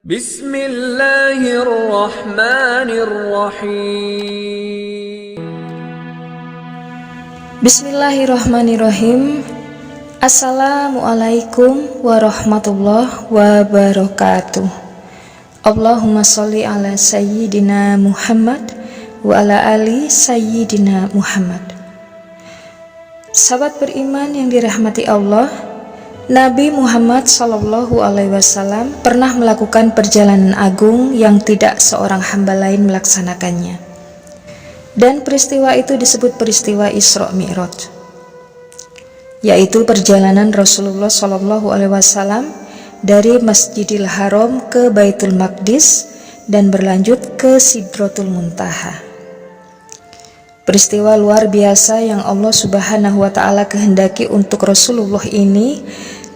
Bismillahirrahmanirrahim. Bismillahirrahmanirrahim. Assalamualaikum warahmatullahi wabarakatuh. Allahumma sholli ala sayyidina Muhammad wa ala ali sayyidina Muhammad. Sahabat beriman yang dirahmati Allah, Nabi Muhammad SAW pernah melakukan perjalanan agung yang tidak seorang hamba lain melaksanakannya. Dan peristiwa itu disebut peristiwa Isra Mi'raj, yaitu perjalanan Rasulullah SAW dari Masjidil Haram ke Baitul Maqdis dan berlanjut ke Sidratul Muntaha. Peristiwa luar biasa yang Allah Subhanahu wa Ta'ala kehendaki untuk Rasulullah ini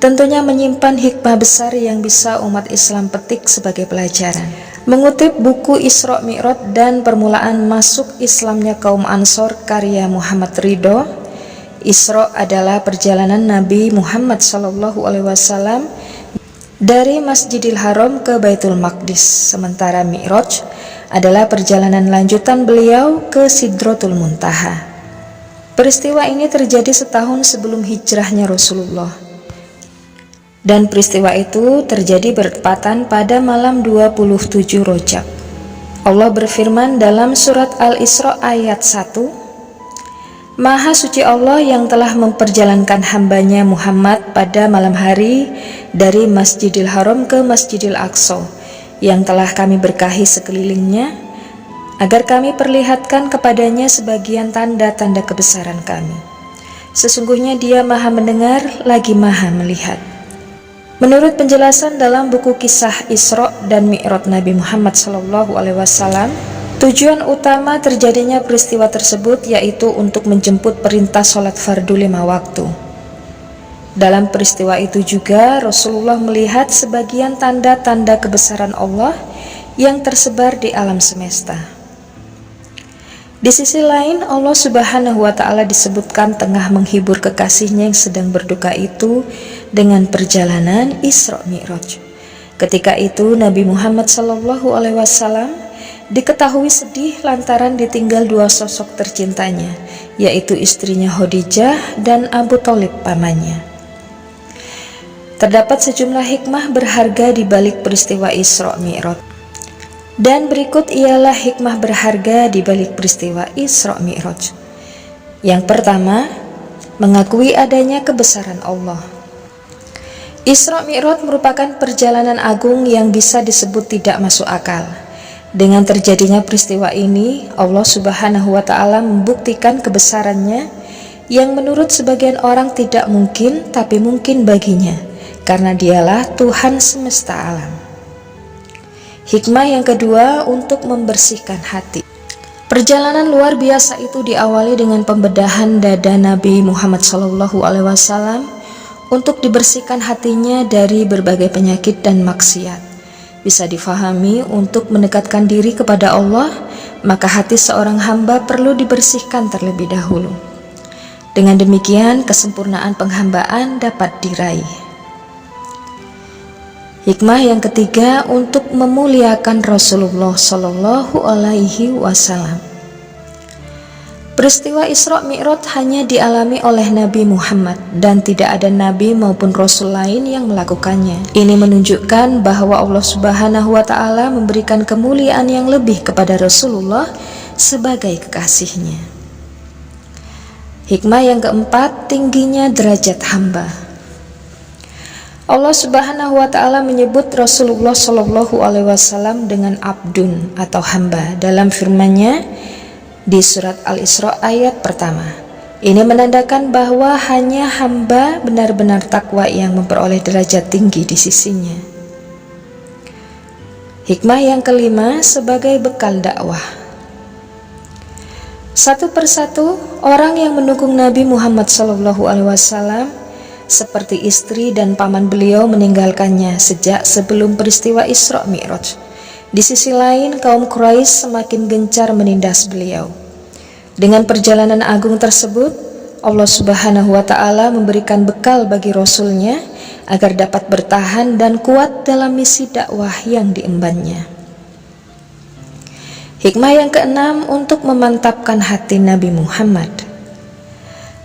tentunya menyimpan hikmah besar yang bisa umat Islam petik sebagai pelajaran. Mengutip buku Isra Mi'raj dan permulaan masuk Islamnya kaum Ansor karya Muhammad Ridho, Isra adalah perjalanan Nabi Muhammad SAW dari Masjidil Haram ke Baitul Maqdis, sementara Mi'raj adalah perjalanan lanjutan beliau ke Sidratul Muntaha. Peristiwa ini terjadi setahun sebelum hijrahnya Rasulullah, dan peristiwa itu terjadi bertepatan pada malam 27 Rajab. Allah berfirman dalam surat Al-Isra ayat 1, Maha suci Allah yang telah memperjalankan hambanya Muhammad pada malam hari dari Masjidil Haram ke Masjidil Aqsa, yang telah kami berkahi sekelilingnya, agar kami perlihatkan kepadanya sebagian tanda-tanda kebesaran kami. Sesungguhnya Dia Maha mendengar lagi Maha melihat. Menurut penjelasan dalam buku kisah Isra dan Mi'raj Nabi Muhammad SAW, tujuan utama terjadinya peristiwa tersebut yaitu untuk menjemput perintah sholat fardu 5 waktu. Dalam peristiwa itu juga Rasulullah melihat sebagian tanda-tanda kebesaran Allah yang tersebar di alam semesta. Di sisi lain, Allah Subhanahu wa Ta'ala disebutkan tengah menghibur kekasihnya yang sedang berduka itu dengan perjalanan Isra Mi'raj. Ketika itu Nabi Muhammad SAW diketahui sedih lantaran ditinggal dua sosok tercintanya, yaitu istrinya Khadijah dan Abu Thalib pamannya. Terdapat sejumlah hikmah berharga di balik peristiwa Isra Mi'raj. Dan berikut ialah hikmah berharga di balik peristiwa Isra Mi'raj. Yang pertama, mengakui adanya kebesaran Allah. Isra Mi'raj merupakan perjalanan agung yang bisa disebut tidak masuk akal. Dengan terjadinya peristiwa ini, Allah Subhanahu wa Ta'ala membuktikan kebesarannya yang menurut sebagian orang tidak mungkin, tapi mungkin baginya, karena Dialah Tuhan semesta alam. Hikmah yang kedua, untuk membersihkan hati. Perjalanan luar biasa itu diawali dengan pembedahan dada Nabi Muhammad SAW untuk dibersihkan hatinya dari berbagai penyakit dan maksiat. Bisa difahami, untuk mendekatkan diri kepada Allah, maka hati seorang hamba perlu dibersihkan terlebih dahulu. Dengan demikian, kesempurnaan penghambaan dapat diraih. Hikmah yang ketiga, untuk memuliakan Rasulullah SAW. Peristiwa Isra Mi'raj hanya dialami oleh Nabi Muhammad dan tidak ada nabi maupun rasul lain yang melakukannya. Ini menunjukkan bahwa Allah Subhanahu wa Ta'ala memberikan kemuliaan yang lebih kepada Rasulullah sebagai kekasihnya. Hikmah yang keempat, tingginya derajat hamba. Allah Subhanahu wa Ta'ala menyebut Rasulullah SAW dengan abdun atau hamba dalam firman-Nya di surat Al-Isra ayat pertama. Ini menandakan bahwa hanya hamba benar-benar takwa yang memperoleh derajat tinggi di sisinya. Hikmah yang kelima, sebagai bekal dakwah. Satu persatu orang yang mendukung Nabi Muhammad SAW seperti istri dan paman beliau meninggalkannya sejak sebelum peristiwa Isra Mi'raj. Di sisi lain, kaum Quraisy semakin gencar menindas beliau. Dengan perjalanan agung tersebut, Allah Subhanahu wa Ta'ala memberikan bekal bagi Rasulnya agar dapat bertahan dan kuat dalam misi dakwah yang diembannya. Hikmah yang keenam, untuk memantapkan hati Nabi Muhammad.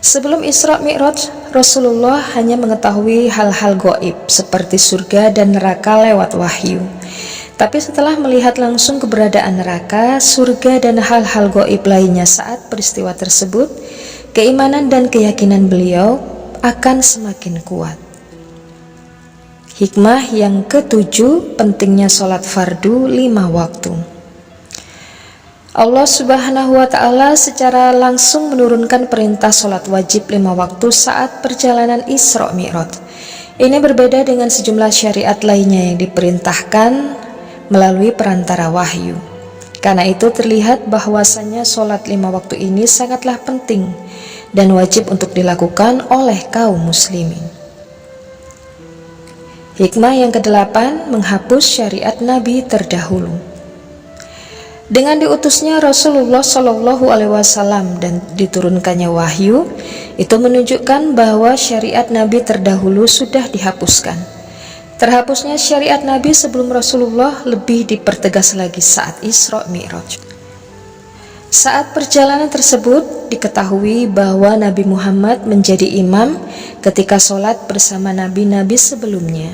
Sebelum Isra Mi'raj, Rasulullah hanya mengetahui hal-hal gaib seperti surga dan neraka lewat wahyu. Tapi setelah melihat langsung keberadaan neraka, surga dan hal-hal gaib lainnya saat peristiwa tersebut, keimanan dan keyakinan beliau akan semakin kuat. Hikmah yang ketujuh, pentingnya sholat fardu 5 waktu. Allah Subhanahu wa Ta'ala secara langsung menurunkan perintah sholat wajib 5 waktu saat perjalanan Isra Mi'raj. Ini berbeda dengan sejumlah syariat lainnya yang diperintahkan melalui perantara wahyu. Karena itu terlihat bahwasannya sholat 5 waktu ini sangatlah penting dan wajib untuk dilakukan oleh kaum muslimin. Hikmah yang kedelapan, menghapus syariat Nabi terdahulu. Dengan diutusnya Rasulullah Shallallahu Alaihi Wasallam dan diturunkannya wahyu, itu menunjukkan bahwa syariat Nabi terdahulu sudah dihapuskan. Terhapusnya syariat Nabi sebelum Rasulullah lebih dipertegas lagi saat Isra Mi'raj. Saat perjalanan tersebut diketahui bahwa Nabi Muhammad menjadi imam ketika sholat bersama nabi-nabi sebelumnya.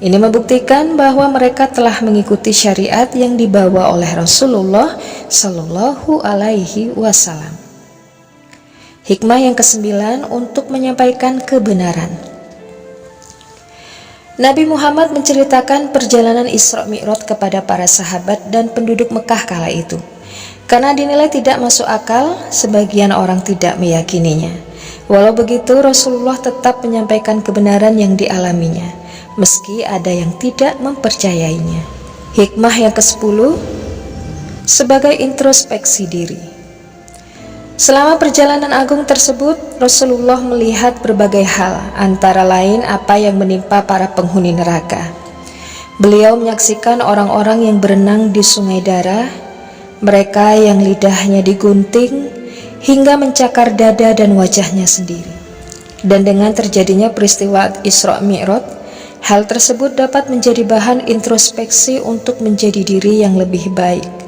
Ini membuktikan bahwa mereka telah mengikuti syariat yang dibawa oleh Rasulullah Shallallahu Alaihi Wasallam. Hikmah yang kesembilan, untuk menyampaikan kebenaran. Nabi Muhammad menceritakan perjalanan Isra Mi'raj kepada para sahabat dan penduduk Mekah kala itu. Karena dinilai tidak masuk akal, sebagian orang tidak meyakininya. Walau begitu, Rasulullah tetap menyampaikan kebenaran yang dialaminya, meski ada yang tidak mempercayainya. Hikmah yang ke-10, sebagai introspeksi diri. Selama perjalanan agung tersebut, Rasulullah melihat berbagai hal, antara lain apa yang menimpa para penghuni neraka. Beliau menyaksikan orang-orang yang berenang di sungai darah, mereka yang lidahnya digunting hingga mencakar dada dan wajahnya sendiri. Dan dengan terjadinya peristiwa Isra Mi'raj, hal tersebut dapat menjadi bahan introspeksi untuk menjadi diri yang lebih baik.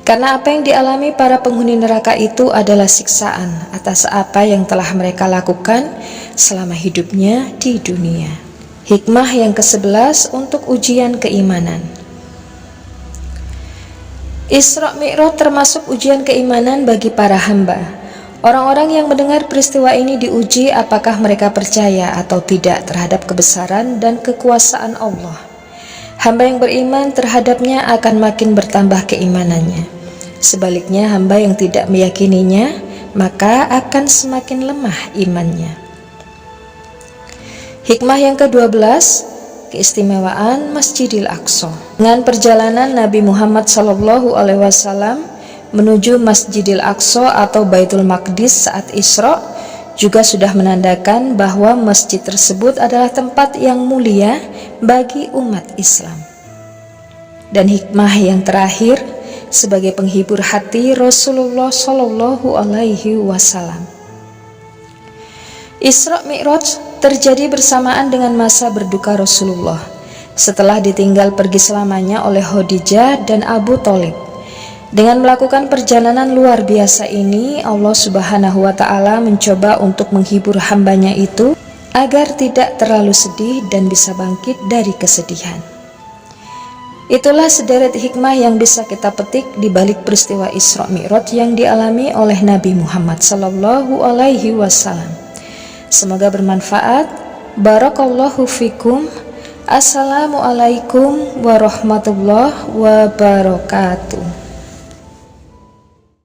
Karena apa yang dialami para penghuni neraka itu adalah siksaan atas apa yang telah mereka lakukan selama hidupnya di dunia. Hikmah yang ke-11, untuk ujian keimanan. Isra Mi'raj termasuk ujian keimanan bagi para hamba. Orang-orang yang mendengar peristiwa ini diuji apakah mereka percaya atau tidak terhadap kebesaran dan kekuasaan Allah. Hamba yang beriman terhadapnya akan makin bertambah keimanannya. Sebaliknya, hamba yang tidak meyakininya maka akan semakin lemah imannya. Hikmah yang ke-12, keistimewaan Masjidil Aqsa. Dengan perjalanan Nabi Muhammad SAW menuju Masjidil Aqsa atau Baitul Maqdis saat Isra juga sudah menandakan bahwa masjid tersebut adalah tempat yang mulia bagi umat Islam. Dan hikmah yang terakhir, sebagai penghibur hati Rasulullah Shallallahu Alaihi Wasallam. Isra Mi'raj terjadi bersamaan dengan masa berduka Rasulullah setelah ditinggal pergi selamanya oleh Khadijah dan Abu Thalib. Dengan melakukan perjalanan luar biasa ini, Allah Subhanahu wa Ta'ala mencoba untuk menghibur hambanya itu agar tidak terlalu sedih dan bisa bangkit dari kesedihan. Itulah sederet hikmah yang bisa kita petik di balik peristiwa Isra Mi'raj yang dialami oleh Nabi Muhammad Sallallahu Alaihi Wasallam. Semoga bermanfaat. Barakallahu fikum. Assalamualaikum warahmatullahi wabarakatuh.